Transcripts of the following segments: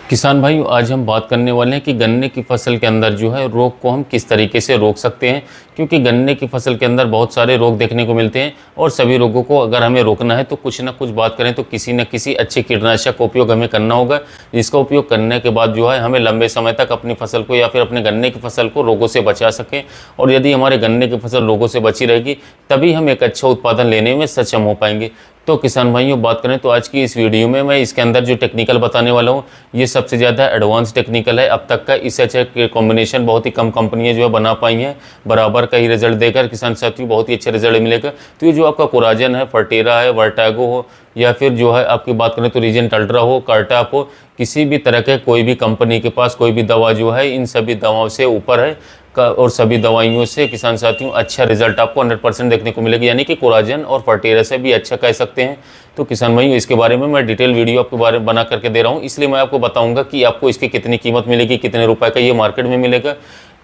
किसान भाइयों, आज हम बात करने वाले हैं कि गन्ने की फसल के अंदर जो है रोग को हम किस तरीके से रोक सकते हैं। क्योंकि गन्ने की फसल के अंदर बहुत सारे रोग देखने को मिलते हैं और सभी रोगों को अगर हमें रोकना है तो कुछ ना कुछ बात करें तो किसी न किसी अच्छे कीटनाशक का उपयोग हमें करना होगा, जिसका उपयोग करने के बाद जो है हमें लंबे समय तक अपनी फसल को या फिर अपने गन्ने की फसल को रोगों से बचा सकें। और यदि हमारे गन्ने की फसल रोगों से बची रहेगी तभी हम एक अच्छा उत्पादन लेने में सक्षम हो पाएंगे। तो किसान भाइयों, बात करें तो आज की इस वीडियो में मैं इसके अंदर जो टेक्निकल बताने वाला हूँ ये सबसे ज़्यादा एडवांस टेक्निकल है अब तक का। इससे अच्छा कॉम्बिनेशन बहुत ही कम कंपनियां जो है बना पाई हैं, बराबर का ही रिजल्ट देकर किसान साथियों बहुत ही अच्छे रिजल्ट मिलेगा। तो ये जो आपका कोराजन है, फर्टेरा है, वर्टागो हो या फिर जो है आपकी बात करें तो रीजेंट अल्ट्रा हो, कार्टाप हो, किसी भी तरह के कोई भी कंपनी के पास कोई भी दवा जो है इन सभी दवाओं से ऊपर है और सभी दवाइयों से किसान साथियों अच्छा रिजल्ट आपको 100% देखने को मिलेगा, यानी कि कोराजन और फर्टेरा से भी अच्छा कह सकते हैं। तो किसान भाइयों, इसके बारे में मैं डिटेल वीडियो आपके बारे में बना करके दे रहा हूँ, इसलिए मैं आपको बताऊंगा कि आपको इसकी कितनी कीमत मिलेगी, कितने रुपए का ये मार्केट में मिलेगा,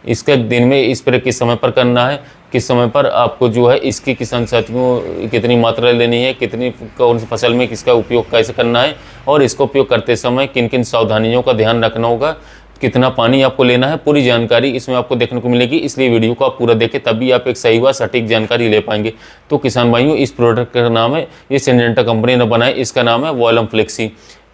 इसका दिन में स्प्रे किस समय पर करना है, किस समय पर आपको जो है इसकी किसान साथियों कितनी मात्रा लेनी है, कितनी कौन सी फसल में किसका उपयोग कैसे करना है और इसका उपयोग करते समय किन किन सावधानियों का ध्यान रखना होगा, कितना पानी आपको लेना है, पूरी जानकारी इसमें आपको देखने को मिलेगी। इसलिए वीडियो को आप पूरा देखें तभी आप एक सही व सटीक जानकारी ले पाएंगे। तो किसान भाइयों, इस प्रोडक्ट का नाम है, ये सिंजेंटा कंपनी ने बनाया, इसका नाम है वॉलम फ्लेक्सी।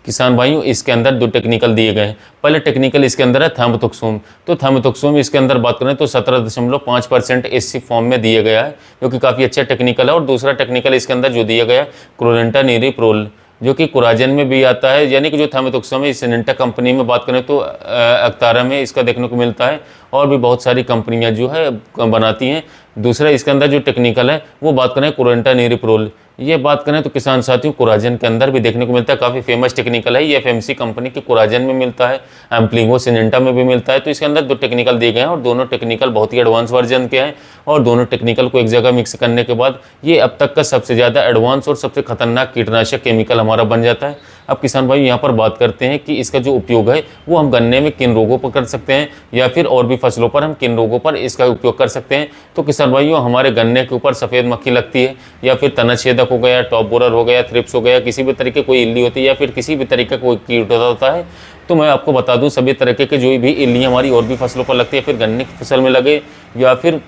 किसान भाइयों, इसके अंदर दो टेक्निकल दिए गए हैं। पहले टेक्निकल इसके अंदर है थामोथोक्सोम। तो थामोथोक्सोम इसके अंदर बात करें तो 17.5% एससी फॉर्म में दिया गया है, जो कि काफ़ी अच्छा टेक्निकल है। और दूसरा टेक्निकल इसके अंदर जो दिया गया है क्लोरेंटा नीरीप्रोल, जो कि कोराजन में भी आता है, यानी कि जो थामोथोक्सोम है इस सिंजेंटा कंपनी में बात करें तो अक्तारा में इसका देखने को मिलता है और भी बहुत सारी कंपनियां जो है बनाती हैं। दूसरा इसके अंदर जो टेक्निकल है वो बात करें क्लोरेंटा नीरीप्रोल, ये बात करें तो किसान साथियों कोराजन के अंदर भी देखने को मिलता है, काफ़ी फेमस टेक्निकल है। ये एफएमसी कंपनी के कोराजन में मिलता है, एम्प्लिंगो सिंजेंटा में भी मिलता है। तो इसके अंदर दो टेक्निकल दिए गए हैं और दोनों टेक्निकल बहुत ही एडवांस वर्जन के हैं और दोनों टेक्निकल को एक जगह मिक्स करने के बाद ये अब तक का सबसे ज़्यादा एडवांस और सबसे खतरनाक कीटनाशक केमिकल हमारा बन जाता है। अब किसान भाई यहाँ पर बात करते हैं कि इसका जो उपयोग है वो हम गन्ने में किन रोगों पर कर सकते हैं या फिर और भी फसलों पर हम किन रोगों पर इसका उपयोग कर सकते हैं। तो किसान भाइयों, हमारे गन्ने के ऊपर सफ़ेद मक्खी लगती है या फिर तना छेदक हो गया, टॉप बोरर हो गया, थ्रिप्स हो गया, किसी भी तरीके कोई इल्ली होती है या फिर किसी भी तरीके का कोई कीट होता है, तो मैं आपको बता दूं सभी तरीके के जो भी इल्लियाँ हमारी और भी फसलों पर लगती है, फिर गन्ने की फसल में लगे या फिर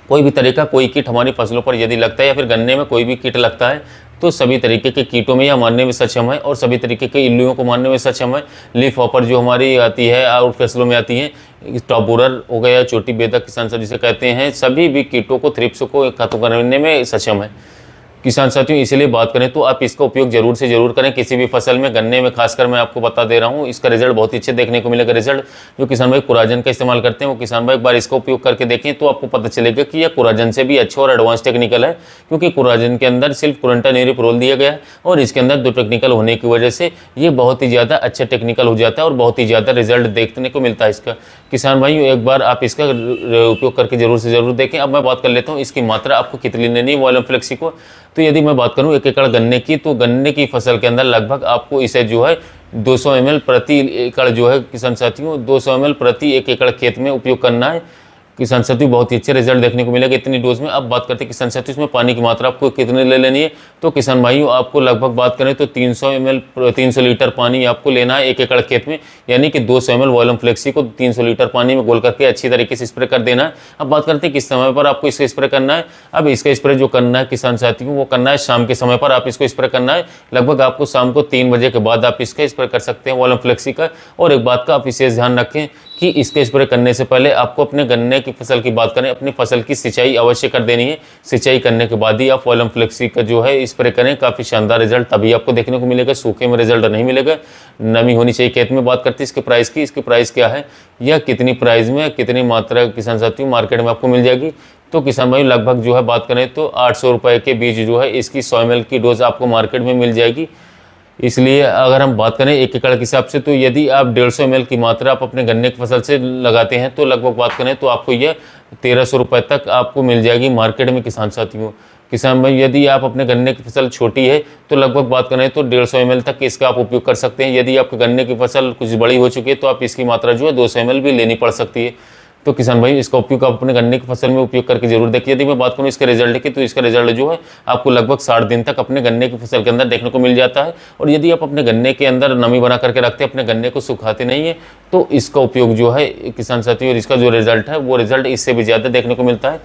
कोई भी तरीका कोई कीट हमारी फसलों पर यदि लगता है या फिर गन्ने में कोई भी कीट लगता है, तो सभी तरीके के कीटों में यह मारने में सक्षम है और सभी तरीके के इल्लियों को मारने में सक्षम है। लीफ हॉपर जो हमारी आती है और फसलों में आती है, टॉप बोरर हो गया, चोटी बेधक किसान साथी जिसे कहते हैं, सभी भी कीटों को, थ्रिप्स को खत्म करने में सक्षम है किसान साथियों। इसीलिए बात करें तो आप इसका उपयोग जरूर से जरूर करें किसी भी फसल में, गन्ने में खासकर मैं आपको बता दे रहा हूँ इसका रिजल्ट बहुत ही अच्छे देखने को मिलेगा। रिजल्ट जो किसान भाई कोराजन का इस्तेमाल करते हैं वो किसान भाई एक बार इसका उपयोग करके देखें तो आपको पता चलेगा कि यह कोराजन से भी अच्छा और एडवांस टेक्निकल है, क्योंकि कोराजन के अंदर सिर्फ क्लोरेंटा नीरीप्रोल दिया गया है और इसके अंदर दो टेक्निकल होने की वजह से ये बहुत ही ज़्यादा अच्छा टेक्निकल हो जाता है और बहुत ही ज़्यादा रिजल्ट देखने को मिलता है इसका। किसान भाइयों, एक बार आप इसका उपयोग करके जरूर से जरूर देखें। अब मैं बात कर लेता हूँ इसकी मात्रा आपको कितनी लेनी है वॉलम फ्लेक्सी को। तो यदि मैं बात करूं 1 एकड़ गन्ने की, तो गन्ने की फसल के अंदर लगभग आपको इसे जो है 200 ml प्रति एकड़ जो है किसान साथियों 200 ml प्रति 1 एकड़ खेत में उपयोग करना है। किसान साथियों बहुत ही अच्छे रिजल्ट देखने को मिलेगा इतनी डोज में। अब बात करते हैं किसान साथियों इसमें पानी की मात्रा आपको कितनी ले लेनी है। तो किसान भाइयों, आपको लगभग बात करें तो 300 लीटर पानी आपको लेना है 1 एकड़ खेत में, यानी कि 200 ml वॉलम फ्लेक्सी को 300 लीटर पानी में घोल करके अच्छी तरीके से स्प्रे कर देना है। अब बात करते हैं किस समय पर आपको इसका स्प्रे करना है। अब इसका स्प्रे जो करना है किसान साथियों वो करना है शाम के समय पर, आप इसको स्प्रे करना है लगभग आपको शाम को 3 बजे के बाद आप इसका स्प्रे कर सकते हैं वॉलम फ्लेक्सी का। और एक बात का आप विशेष ध्यान रखें कि इसके स्प्रे करने से पहले आपको अपने गन्ने की फसल की बात करें, अपनी फसल की सिंचाई अवश्य कर देनी है। सिंचाई करने के बाद ही आप वॉलम फ्लेक्सी का जो है स्प्रे करें, काफ़ी शानदार रिजल्ट तभी आपको देखने को मिलेगा, सूखे में रिजल्ट नहीं मिलेगा। नमी होनी चाहिए खेत में। बात करते हैं इसके प्राइस की, इसकी प्राइस क्या है या कितनी प्राइस में कितनी मात्रा किसान साथियों मार्केट में आपको मिल जाएगी। तो किसान भाई लगभग जो है बात करें तो 800 रुपये के बीच जो है इसकी 100 ml की डोज आपको मार्केट में मिल जाएगी। इसलिए अगर हम बात करें 1 एकड़ के हिसाब से, तो यदि आप 150 ml की मात्रा आप अपने गन्ने की फसल से लगाते हैं तो लगभग बात करें तो आपको यह 1300 रुपये तक आपको मिल जाएगी मार्केट में किसान साथियों। किसान भाई, यदि आप अपने गन्ने की फसल छोटी है तो लगभग बात करें तो 150 ml तक इसका आप उपयोग कर सकते हैं। यदि आपके गन्ने की फसल कुछ बड़ी हो चुकी है तो आप इसकी मात्रा जो है 200 ml भी लेनी पड़ सकती है। तो किसान भाई इसका उपयोग आप अपने गन्ने की फसल में उपयोग करके जरूर देखिए। यदि मैं बात करूँ इसके रिजल्ट की, तो इसका रिजल्ट जो है आपको लगभग 60 दिन तक अपने गन्ने की फसल के अंदर देखने को मिल जाता है। और यदि आप अपने गन्ने के अंदर नमी बना करके रखते हैं, अपने गन्ने को सुखाते नहीं है, तो इसका उपयोग जो है किसान साथी, और इसका जो रिजल्ट है वो रिजल्ट इससे भी ज़्यादा देखने को मिलता है।